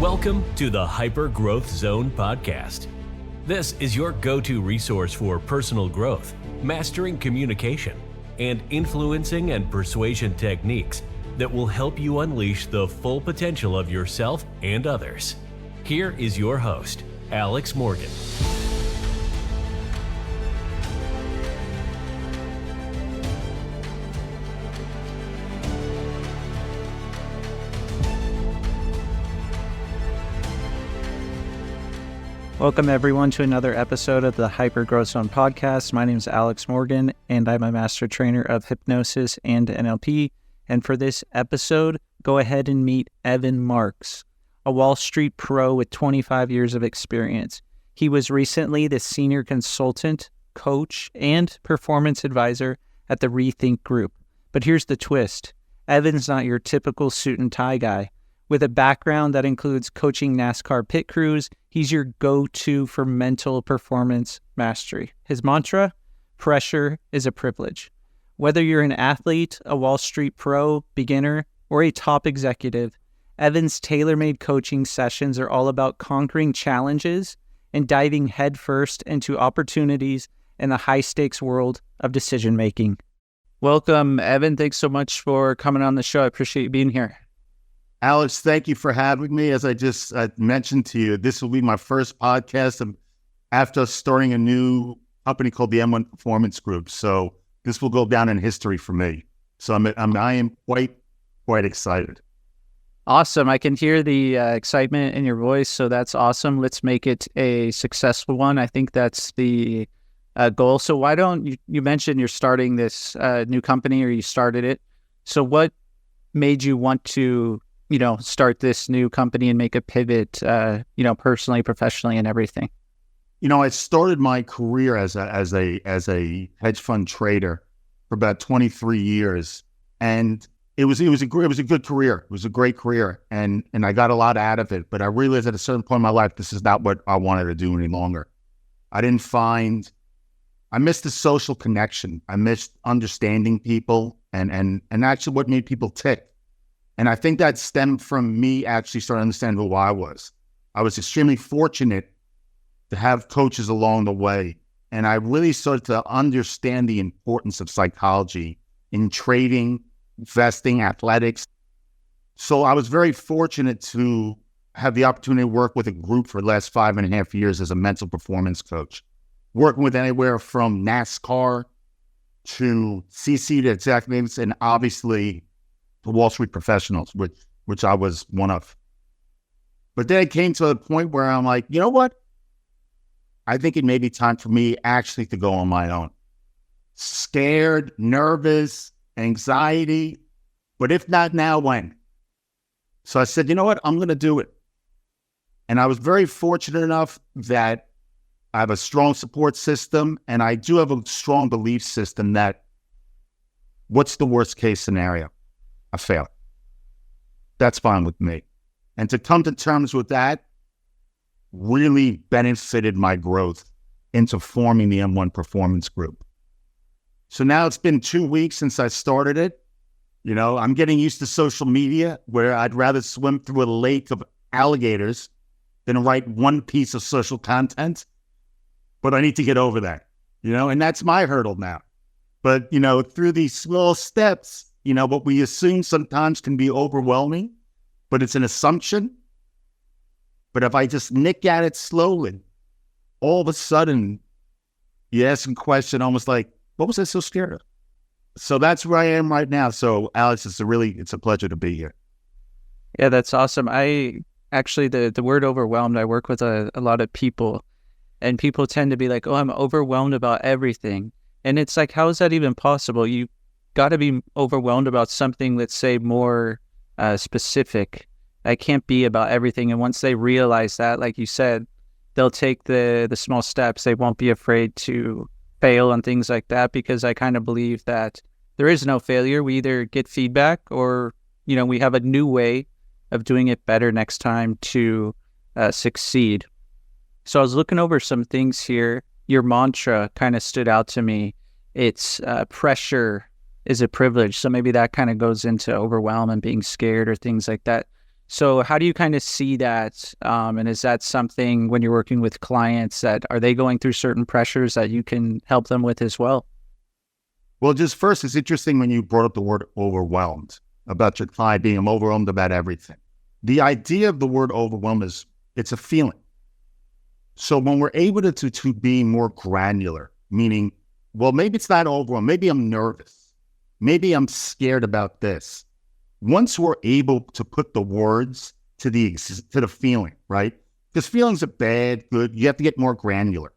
Welcome to the Hyper Growth Zone podcast. This is your go-to resource for personal growth, mastering communication, and influencing and persuasion techniques that will help you unleash the full potential of yourself and others. Here is your host, Alex Morgan. Welcome everyone to another episode of the Hyper Growth Zone podcast. My name is Alex Morgan and I'm a master trainer of hypnosis and NLP. And for this episode, go ahead and meet Evan Marks, a Wall Street pro with 25 years of experience. He was recently the senior consultant, coach, and performance advisor at the Rethink Group. But here's the twist. Evan's not your typical suit and tie guy. With a background that includes coaching NASCAR pit crews, he's your go-to for mental performance mastery. His mantra, pressure is a privilege. Whether you're an athlete, a Wall Street pro, beginner, or a top executive, Evan's tailor-made coaching sessions are all about conquering challenges and diving headfirst into opportunities in the high-stakes world of decision-making. Welcome, Evan. Thanks so much for coming on the show. I appreciate you being here. Alex, thank you for having me. As I just mentioned to you, this will be my first podcast after starting a new company called the M1 Performance Group. So this will go down in history for me. So I am quite excited. Awesome. I can hear the excitement in your voice. So that's awesome. Let's make it a successful one. I think that's the goal. So why don't you mentioned you're starting this new company, or you started it. So what made you want to start this new company and make a pivot, personally, professionally, and everything? I started my career as a hedge fund trader for about 23 years, and it was a good career. It was a great career, and I got a lot out of it. But I realized at a certain point in my life, this is not what I wanted to do any longer. I missed the social connection. I missed understanding people, and actually what made people tick. And I think that stemmed from me actually starting to understand who I was. I was extremely fortunate to have coaches along the way. And I really started to understand the importance of psychology in trading, investing, athletics. So I was very fortunate to have the opportunity to work with a group for the last 5.5 years as a mental performance coach, working with anywhere from NASCAR to CC to executives, and obviously the Wall Street professionals, which I was one of. But then it came to a point where I'm like, you know what? I think it may be time for me actually to go on my own. Scared, nervous, anxiety, but if not now, when? So I said, you know what? I'm going to do it. And I was very fortunate enough that I have a strong support system, and I do have a strong belief system that what's the worst case scenario? I fail. That's fine with me. And to come to terms with that really benefited my growth into forming the M1 Performance Group. So now it's been 2 weeks since I started it. I'm getting used to social media, where I'd rather swim through a lake of alligators than write one piece of social content. But I need to get over that, and that's my hurdle now. But, through these small steps, what we assume sometimes can be overwhelming, but it's an assumption. But if I just nick at it slowly, all of a sudden, you ask a question almost like, what was I so scared of? So that's where I am right now. So Alex, it's a pleasure to be here. Yeah, that's awesome. I actually, the word overwhelmed, I work with a lot of people, and people tend to be like, oh, I'm overwhelmed about everything. And it's like, how is that even possible? You got to be overwhelmed about something, let's say, more specific. I can't be about everything. And once they realize that, like you said, they'll take the small steps. They won't be afraid to fail and things like that, because I kind of believe that there is no failure. We either get feedback or, we have a new way of doing it better next time to succeed. So I was looking over some things here. Your mantra kind of stood out to me. It's pressure is a privilege. So maybe that kind of goes into overwhelm and being scared or things like that. So how do you kind of see that? And is that something when you're working with clients that are they going through certain pressures that you can help them with as well? Well, just first, it's interesting when you brought up the word overwhelmed, about your client being overwhelmed about everything. The idea of the word overwhelmed is it's a feeling. So when we're able to be more granular, meaning, well, maybe it's not overwhelmed, maybe I'm nervous, maybe I'm scared about this. Once we're able to put the words to the feeling, right? Because feelings are bad, good. You have to get more granular.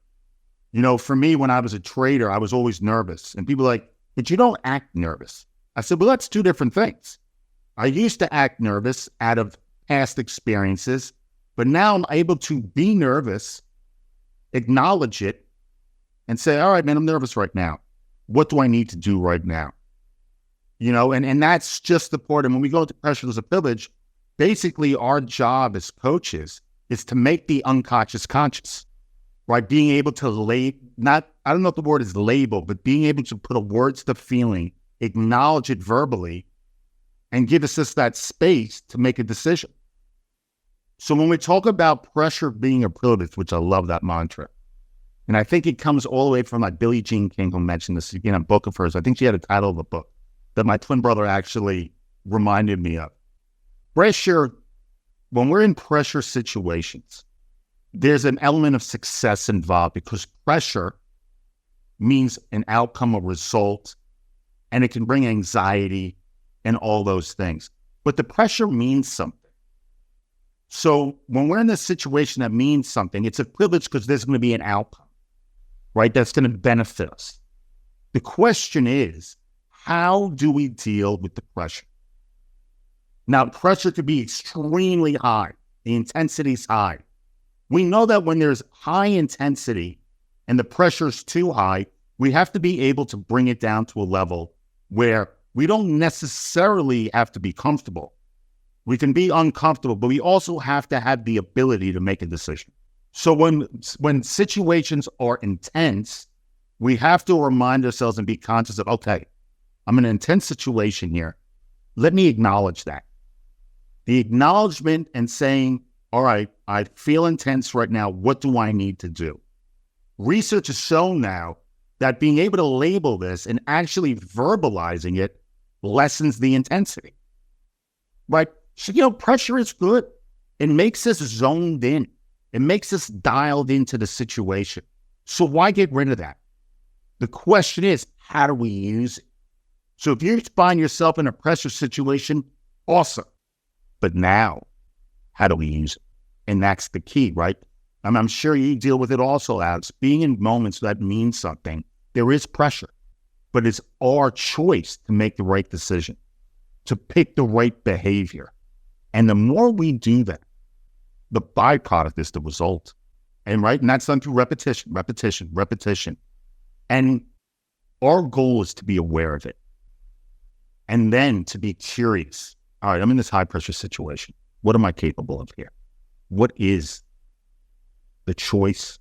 You know, for me, when I was a trader, I was always nervous. And people are like, but you don't act nervous. I said, well, that's two different things. I used to act nervous out of past experiences, but now I'm able to be nervous, acknowledge it, and say, all right, man, I'm nervous right now. What do I need to do right now? You know, and that's just the part. And when we go into pressure as a privilege, basically our job as coaches is to make the unconscious conscious, right? Being able to I don't know if the word is label, but being able to put a word to the feeling, acknowledge it verbally, and give us that space to make a decision. So when we talk about pressure being a privilege, which I love that mantra, and I think it comes all the way from like Billie Jean King, who mentioned this in a book of hers. I think she had a title of a book that my twin brother actually reminded me of. Pressure, when we're in pressure situations, there's an element of success involved because pressure means an outcome, a result, and it can bring anxiety and all those things. But the pressure means something. So when we're in this situation that means something, it's a privilege because there's going to be an outcome, right? That's going to benefit us. The question is, how do we deal with the pressure? Now, pressure could be extremely high. The intensity is high. We know that when there's high intensity and the pressure is too high, we have to be able to bring it down to a level where we don't necessarily have to be comfortable. We can be uncomfortable, but we also have to have the ability to make a decision. So when situations are intense, we have to remind ourselves and be conscious of, okay, I'm in an intense situation here. Let me acknowledge that. The acknowledgement and saying, all right, I feel intense right now. What do I need to do? Research has shown now that being able to label this and actually verbalizing it lessens the intensity. Right? So, you know, pressure is good. It makes us zoned in. It makes us dialed into the situation. So why get rid of that? The question is, how do we use it? So if you find yourself in a pressure situation, awesome. But now, how do we use it? And that's the key, right? I'm sure you deal with it also, Alex. Being in moments that mean something, there is pressure, but it's our choice to make the right decision, to pick the right behavior. And the more we do that, the byproduct is the result. And that's done through repetition. And our goal is to be aware of it. And then to be curious. All right, I'm in this high pressure situation. What am I capable of here? What is the choice,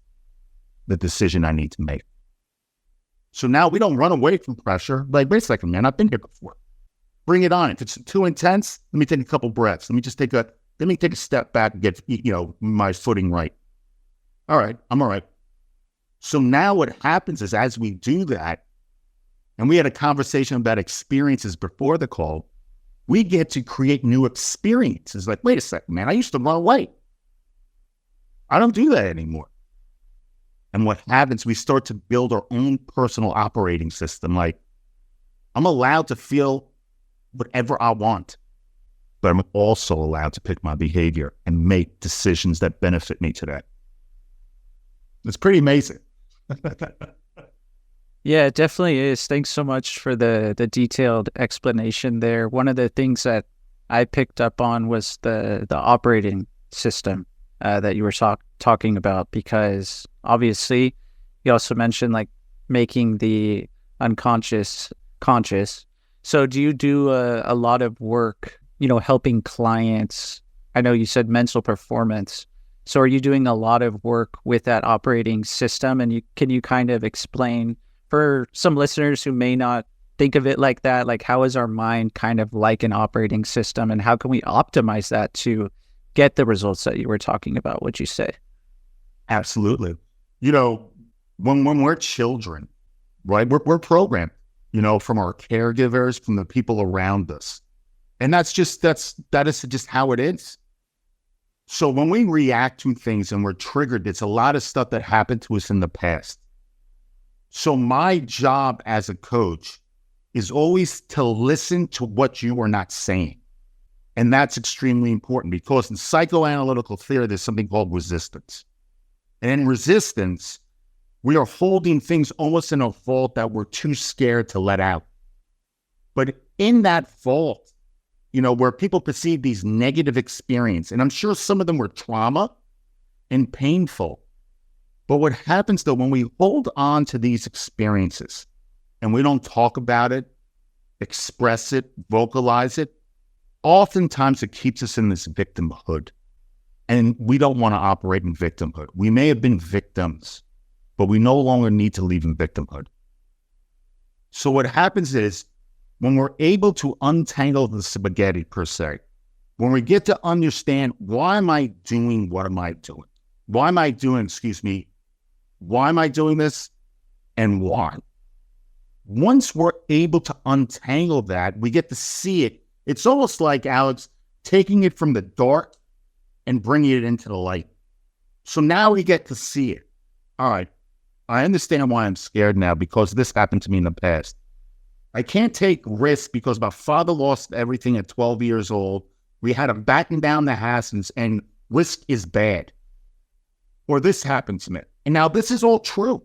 the decision I need to make? So now we don't run away from pressure. Like, wait a second, man, I've been here before. Bring it on. If it's too intense, let me take a couple breaths. Let me take a step back and get, my footing right. All right, I'm all right. So now what happens is as we do that, and we had a conversation about experiences before the call, we get to create new experiences. Like, wait a second, man, I used to run away. I don't do that anymore. And what happens, we start to build our own personal operating system. Like, I'm allowed to feel whatever I want, but I'm also allowed to pick my behavior and make decisions that benefit me today. It's pretty amazing. Yeah, it definitely is. Thanks so much for the detailed explanation there. One of the things that I picked up on was the operating system that you were talking about, because obviously you also mentioned like making the unconscious conscious. So do you do a lot of work, helping clients? I know you said mental performance. So are you doing a lot of work with that operating system? And can you kind of explain for some listeners who may not think of it like that? Like, how is our mind kind of like an operating system, and how can we optimize that to get the results that you were talking about, would you say? Absolutely. You know, when we're children, right, we're programmed, you know, from our caregivers, from the people around us. And that is just how it is. So when we react to things and we're triggered, it's a lot of stuff that happened to us in the past. So my job as a coach is always to listen to what you are not saying. And that's extremely important, because in psychoanalytical theory, there's something called resistance. And in resistance, we are holding things almost in a vault that we're too scared to let out. But in that vault, you know, where people perceive these negative experiences, and I'm sure some of them were trauma and painful. But what happens though, when we hold on to these experiences and we don't talk about it, express it, vocalize it, oftentimes it keeps us in this victimhood. And we don't want to operate in victimhood. We may have been victims, but we no longer need to live in victimhood. So what happens is, when we're able to untangle the spaghetti, per se, when we get to understand, why am I doing what am I doing? Why am I doing this, and why? Once we're able to untangle that, we get to see it. It's almost like, Alex, taking it from the dark and bringing it into the light. So now we get to see it. All right, I understand why I'm scared now, because this happened to me in the past. I can't take risks because my father lost everything at 12 years old. We had to batten down the hatches, and risk is bad. Or this happened to me. And now this is all true.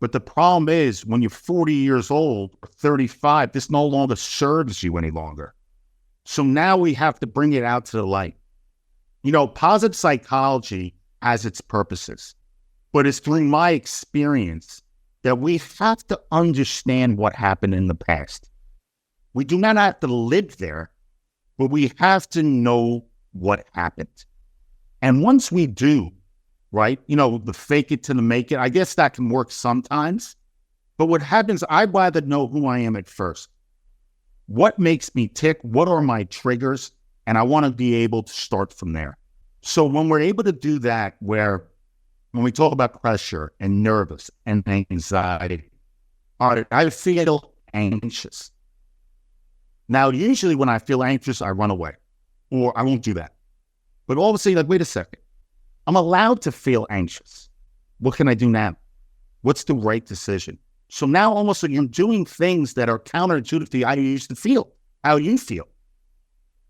But the problem is, when you're 40 years old or 35, this no longer serves you any longer. So now we have to bring it out to the light. You know, positive psychology has its purposes, but it's through my experience that we have to understand what happened in the past. We do not have to live there, but we have to know what happened. And once we do, right, you know, the fake it to the make it, I guess that can work sometimes. But what happens, I'd rather know who I am at first. What makes me tick? What are my triggers? And I want to be able to start from there. So when we're able to do that, when we talk about pressure and nervous and anxiety, all right, I feel anxious. Now, usually when I feel anxious, I run away, or I won't do that. But all of a sudden, like, wait a second, I'm allowed to feel anxious. What can I do now? What's the right decision? So now almost like you're doing things that are counterintuitive to how you used to feel, how you feel.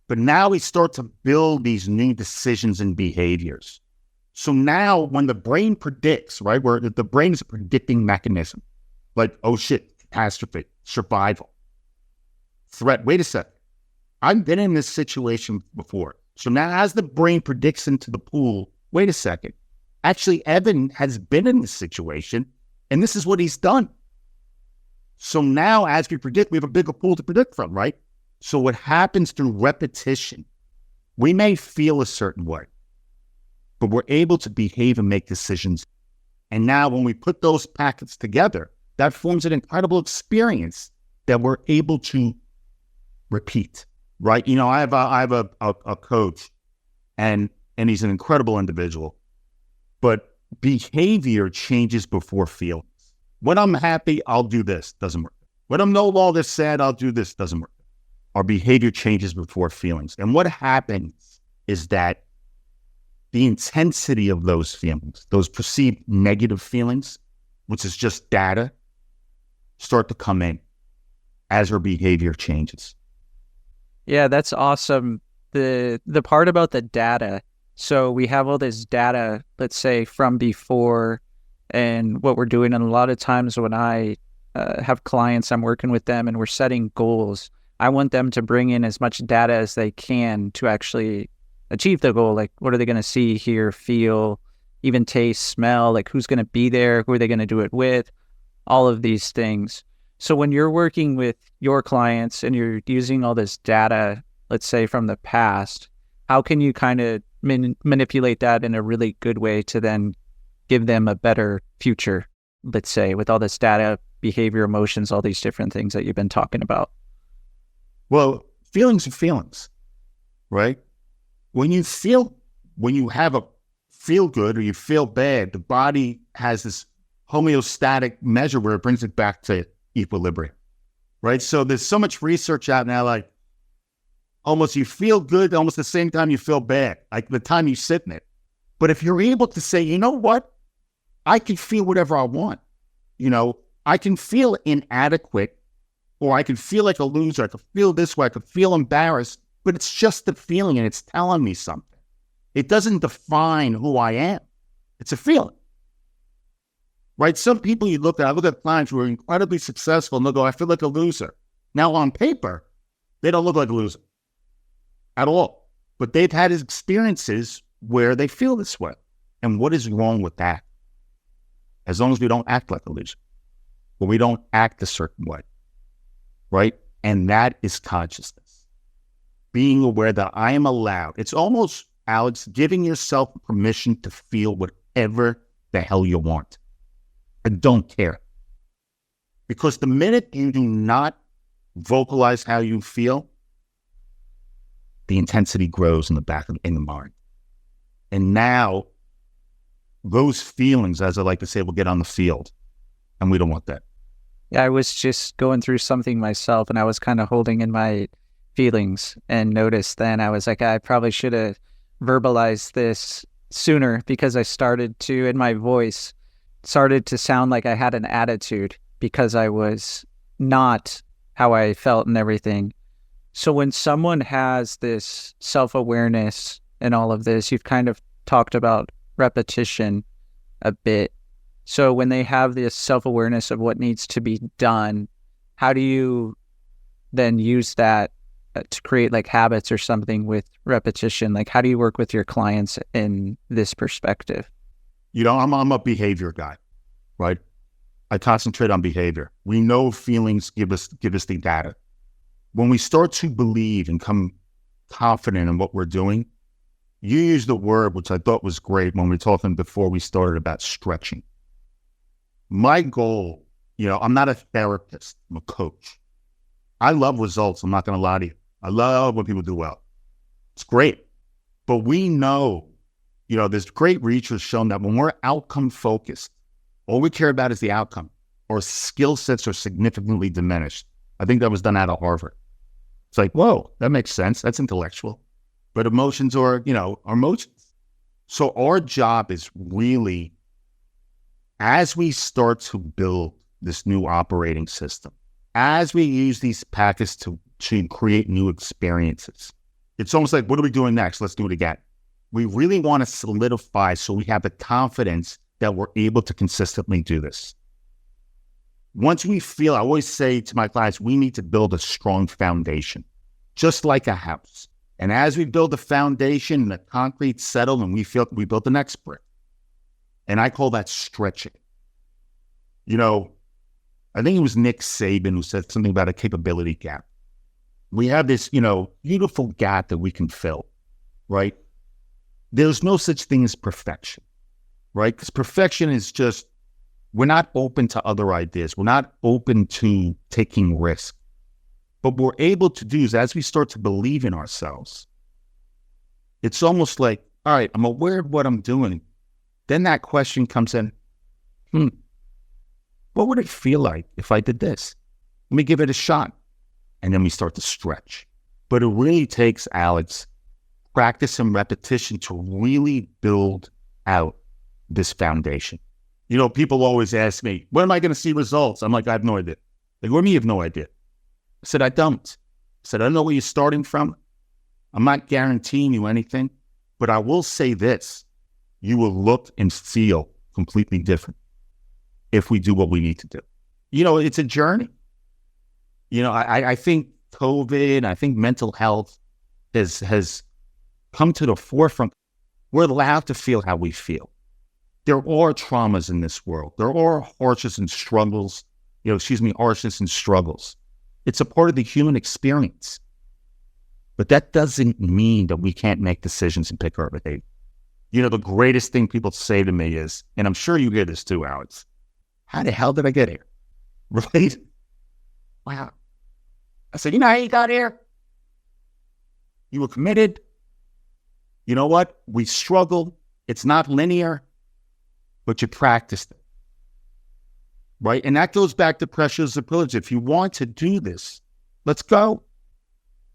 But now we start to build these new decisions and behaviors. So now when the brain predicts, right, where the brain is a predicting mechanism, like, oh shit, catastrophe, survival, threat, wait a second, I've been in this situation before. So now as the brain predicts into the pool, wait a second, actually Evan has been in this situation and this is what he's done. So now as we predict, we have a bigger pool to predict from, right? So what happens through repetition, we may feel a certain way, but we're able to behave and make decisions. And now when we put those packets together, that forms an incredible experience that we're able to repeat, right? You know, I have a coach, and he's an incredible individual, but behavior changes before feelings. When I'm happy, I'll do this, doesn't work. When I'm no longer sad, I'll do this, doesn't work. Our behavior changes before feelings. And what happens is that the intensity of those feelings, those perceived negative feelings, which is just data, start to come in as our behavior changes. Yeah, that's awesome. The part about the data, so we have all this data, let's say, from before and what we're doing. And a lot of times when I have clients, I'm working with them and we're setting goals, I want them to bring in as much data as they can to actually achieve the goal. Like, what are they going to see, hear, feel, even taste, smell? Like, who's going to be there? Who are they going to do it with? All of these things. So when you're working with your clients and you're using all this data, let's say from the past, how can you kind of manipulate that in a really good way to then give them a better future, let's say, with all this data behavior, emotions, all these different things that you've been talking about? Well, feelings are feelings, right? When you have a feel good or you feel bad, the body has this homeostatic measure where it brings it back to equilibrium, right? So there's so much research out now, like almost you feel good almost the same time you feel bad, like the time you sit in it. But if you're able to say, you know what, I can feel whatever I want. I can feel inadequate, or I can feel like a loser. I can feel this way. I can feel embarrassed, but it's just the feeling and it's telling me something. It doesn't define who I am. It's a feeling, right? Some people I look at clients who are incredibly successful and they'll go, I feel like a loser. Now on paper, they don't look like a loser at all, but they've had experiences where they feel this way. And what is wrong with that? As long as we don't act like a loser, or we don't act a certain way, right? And that is consciousness. Being aware that I am allowed. It's almost, Alex, giving yourself permission to feel whatever the hell you want. I don't care. Because the minute you do not vocalize how you feel, the intensity grows in the mind. And now, those feelings, as I like to say, will get on the field. And we don't want that. Yeah, I was just going through something myself, and I was kind of holding in my feelings and noticed then I was like, I probably should have verbalized this sooner, because I started to, in my voice, started to sound like I had an attitude because I was not how I felt and everything. So when someone has this self-awareness and all of this, you've kind of talked about repetition a bit. So when they have this self-awareness of what needs to be done, how do you then use that to create like habits or something with repetition? Like, how do you work with your clients in this perspective? I'm a behavior guy, right? I concentrate on behavior. We know feelings give us the data. When we start to believe and come confident in what we're doing, you use the word, which I thought was great when we were talking before we started, about stretching. My goal, I'm not a therapist, I'm a coach. I love results, I'm not going to lie to you. I love when people do well. It's great. But we know, there's great research shown that when we're outcome focused, all we care about is the outcome. Our skill sets are significantly diminished. I think that was done out of Harvard. It's like, whoa, that makes sense. That's intellectual. But emotions are emotions. So our job is really, as we start to build this new operating system, as we use these packets to create new experiences, it's almost like, what are we doing next? Let's do it again. We really want to solidify so we have the confidence that we're able to consistently do this. Once we feel, I always say to my clients, we need to build a strong foundation, just like a house. And as we build the foundation and the concrete settled, and we feel we built the next brick. And I call that stretching. I think it was Nick Saban who said something about a capability gap. We have this, beautiful gap that we can fill, right? There's no such thing as perfection, right? Because perfection is just, we're not open to other ideas. We're not open to taking risks. But what we're able to do is, as we start to believe in ourselves, it's almost like, all right, I'm aware of what I'm doing. Then that question comes in, what would it feel like if I did this? Let me give it a shot. And then we start to stretch. But it really takes, Alex, practice and repetition to really build out this foundation. People always ask me, when am I going to see results? I'm like, I have no idea. Like, what do you mean you have no idea? I said, I don't. I said, I don't know where you're starting from. I'm not guaranteeing you anything, but I will say this. You will look and feel completely different if we do what we need to do. It's a journey. I think COVID, I think mental health has come to the forefront. We're allowed to feel how we feel. There are traumas in this world. There are harshness and struggles. Harshness and struggles. It's a part of the human experience. But that doesn't mean that we can't make decisions and pick our behavior. The greatest thing people say to me is, and I'm sure you hear this too, Alex, how the hell did I get here? right? Wow. I said, you know how you got here? You were committed. You know what? We struggled. It's not linear, but you practiced it, right? And that goes back to pressures of privilege. If you want to do this, let's go.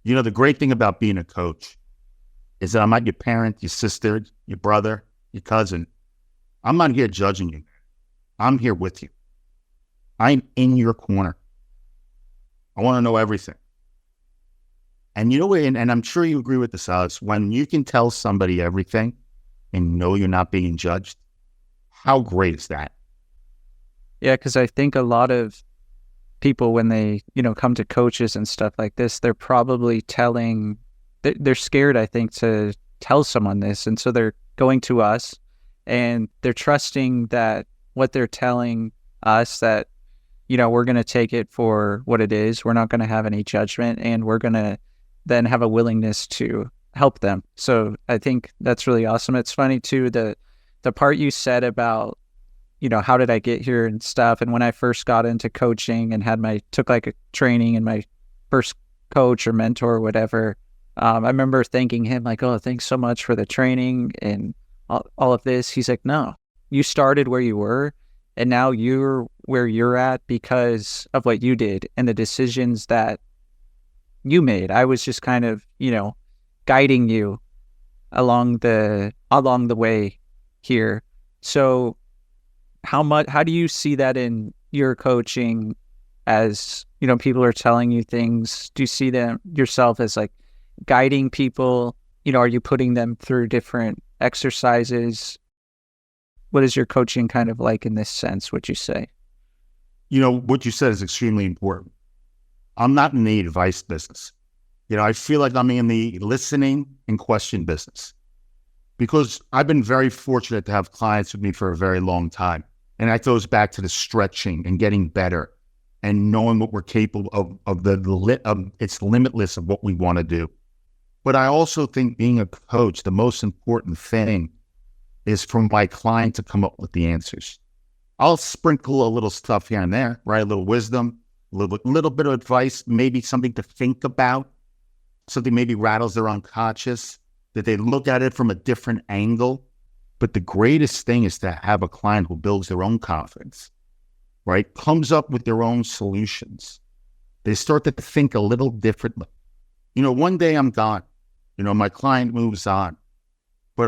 You know, the great thing about being a coach is that I'm not your parent, your sister, your brother, your cousin. I'm not here judging you. I'm here with you. I'm in your corner. I want to know everything. And you know what, and I'm sure you agree with this, Alex, when you can tell somebody everything and know you're not being judged, how great is that? Yeah, because I think a lot of people, when they, come to coaches and stuff like this, they're probably they're scared, I think, to tell someone this. And so they're going to us and they're trusting that what they're telling us, that, we're going to take it for what it is. We're not going to have any judgment, and we're going to then have a willingness to help them. So I think that's really awesome. It's funny too, the part you said about, how did I get here and stuff. And when I first got into coaching and took like a training, and my first coach or mentor or whatever, I remember thanking him like, oh, thanks so much for the training and all of this. He's like, no, you started where you were, and now you're where you're at because of what you did and the decisions that you made. I was just kind of, guiding you along the way here. So how do you see that in your coaching as, people are telling you things? Do you see them yourself as like guiding people? Are you putting them through different exercises? What is your coaching kind of like in this sense, would you say? What you said is extremely important. I'm not in the advice business. I feel like I'm in the listening and question business, because I've been very fortunate to have clients with me for a very long time. And that goes back to the stretching and getting better and knowing what we're capable of it's limitless of what we want to do. But I also think being a coach, the most important thing is for my client to come up with the answers. I'll sprinkle a little stuff here and there, right? A little wisdom, a little bit of advice, maybe something to think about, something maybe rattles their unconscious, that they look at it from a different angle. But the greatest thing is to have a client who builds their own confidence, right? Comes up with their own solutions. They start to think a little differently. One day I'm gone. My client moves on. But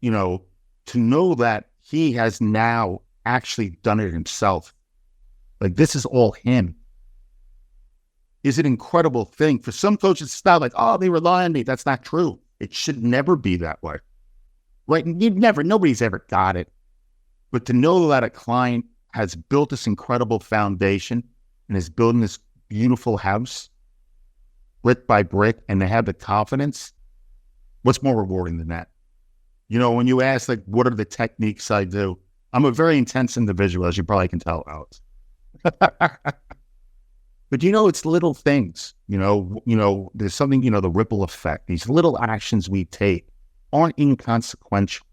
to know that he has now actually done it himself, like this is all him, is an incredible thing. For some coaches, it's not like, oh, they rely on me. That's not true. It should never be that way, right? Nobody's ever got it. But to know that a client has built this incredible foundation and is building this beautiful house brick by brick, and they have the confidence, what's more rewarding than that? When you ask, like, what are the techniques I do? I'm a very intense individual, as you probably can tell, Alex. But it's little things, there's something, the ripple effect. These little actions we take aren't inconsequential.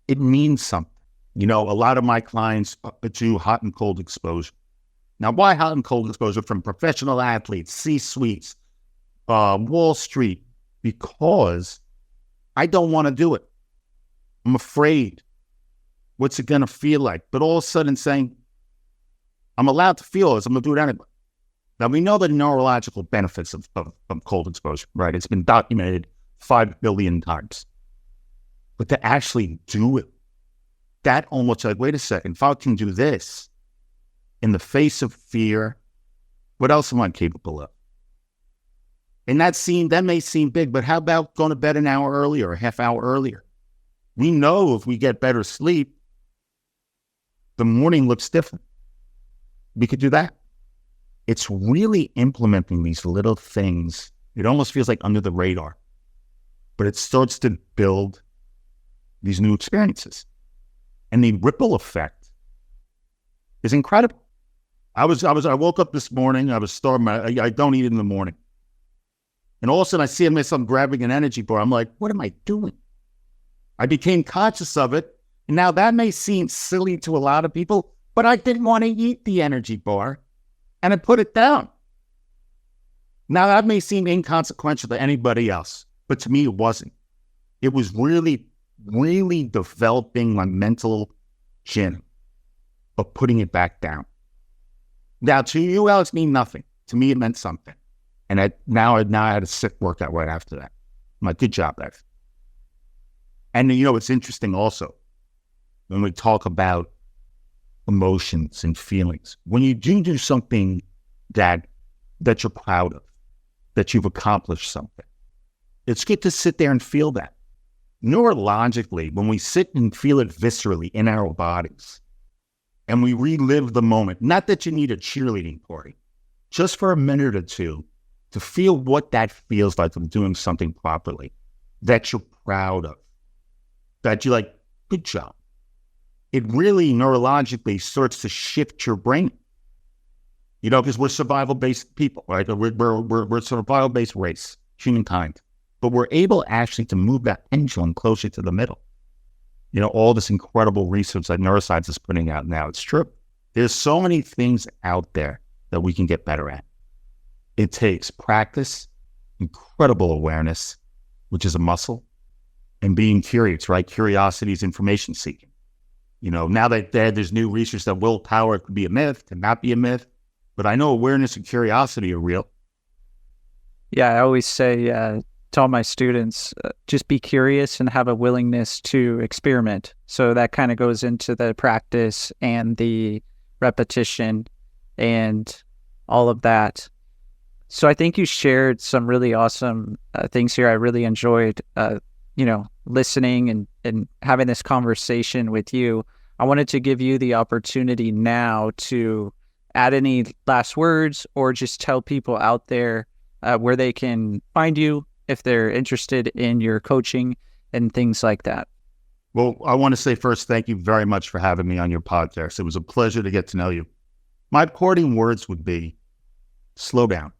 It means something. A lot of my clients do hot and cold exposure. Now, why hot and cold exposure? From professional athletes, C-suites, Wall Street, because I don't want to do it. I'm afraid. What's it going to feel like? But all of a sudden saying, I'm allowed to feel this, I'm going to do it anyway. Now, we know the neurological benefits of cold exposure, right? It's been documented 5 billion times. But to actually do it, that almost like, wait a second, if I can do this in the face of fear, what else am I capable of? And that may seem big, but how about going to bed an hour earlier, a half hour earlier? We know if we get better sleep, the morning looks different. We could do that. It's really implementing these little things. It almost feels like under the radar, but it starts to build these new experiences. And the ripple effect is incredible. I woke up this morning, I was starving, I don't eat in the morning. And all of a sudden I see myself grabbing an energy bar. I'm like, what am I doing? I became conscious of it. And now that may seem silly to a lot of people, but I didn't want to eat the energy bar. and I put it down. Now, that may seem inconsequential to anybody else, but to me, it wasn't. It was really, really developing my mental gym of putting it back down. Now, to you, Alex, mean nothing. To me, it meant something. And I had a sick workout right after that. I'm like, good job, guys. And it's interesting also, when we talk about emotions and feelings, when you do something that you're proud of, that you've accomplished something, it's good to sit there and feel that. Neurologically, when we sit and feel it viscerally in our bodies, and we relive the moment, not that you need a cheerleading party, just for a minute or two, to feel what that feels like of doing something properly, that you're proud of, that you're like, good job. It really neurologically starts to shift your brain. Because we're survival-based people, right? We're a survival-based race, humankind. But we're able actually to move that pendulum closer to the middle. All this incredible research that neuroscience is putting out now, it's true. There's so many things out there that we can get better at. It takes practice, incredible awareness, which is a muscle, and being curious, right? Curiosity is information seeking. Now that there's new research that willpower could be a myth, can not be a myth, but I know awareness and curiosity are real. Yeah, I always say to all my students, just be curious and have a willingness to experiment. So that kind of goes into the practice and the repetition and all of that. So I think you shared some really awesome things here. I really enjoyed, listening and having this conversation with you. I wanted to give you the opportunity now to add any last words or just tell people out there where they can find you if they're interested in your coaching and things like that. Well, I want to say first, thank you very much for having me on your podcast. It was a pleasure to get to know you. My parting words would be, slow down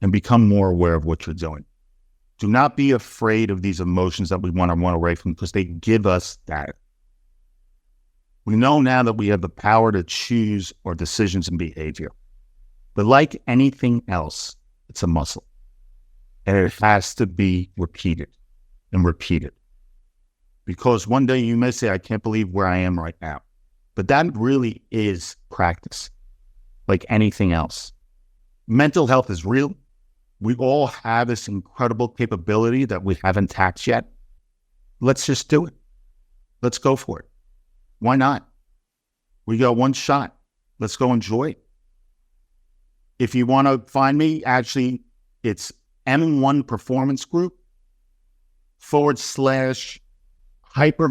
and become more aware of what you're doing. Do not be afraid of these emotions that we want to run away from, because they give us that. We know now that we have the power to choose our decisions and behavior. But like anything else, it's a muscle. And it has to be repeated and repeated. Because one day you may say, I can't believe where I am right now. But that really is practice, like anything else. Mental health is real. We all have this incredible capability that we haven't taxed yet. Let's just do it. Let's go for it. Why not? We got one shot. Let's go enjoy it. If you want to find me, actually, it's M1 Performance Group /Hyper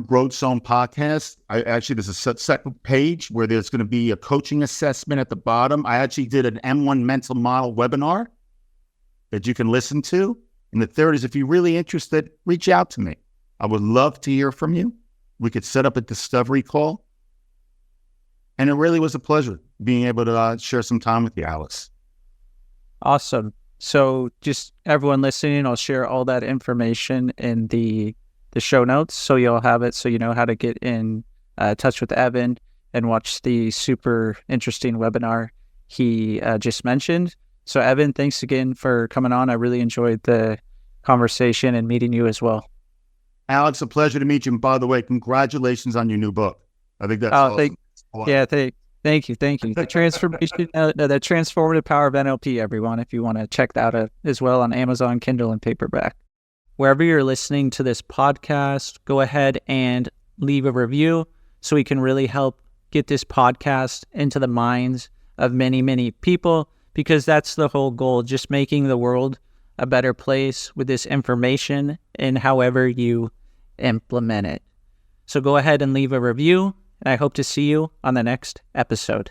Growth Zone Podcast. There's a separate page where there's going to be a coaching assessment at the bottom. I actually did an M1 mental model webinar that you can listen to. And the third is, if you're really interested, reach out to me. I would love to hear from you. We could set up a discovery call. And it really was a pleasure being able to share some time with you, Alex. Awesome. So just everyone listening, I'll share all that information in the show notes, so you'll have it, so you know how to get in touch with Evan and watch the super interesting webinar he just mentioned. So Evan, thanks again for coming on. I really enjoyed the conversation and meeting you as well. Alex, a pleasure to meet you. And by the way, congratulations on your new book. I think that's awesome. Thank you. The transformation, the transformative power of NLP, everyone, if you want to check that out as well on Amazon, Kindle, and paperback. Wherever you're listening to this podcast, go ahead and leave a review so we can really help get this podcast into the minds of many, many people, because that's the whole goal, just making the world a better place with this information and however you implement it. So go ahead and leave a review, and I hope to see you on the next episode.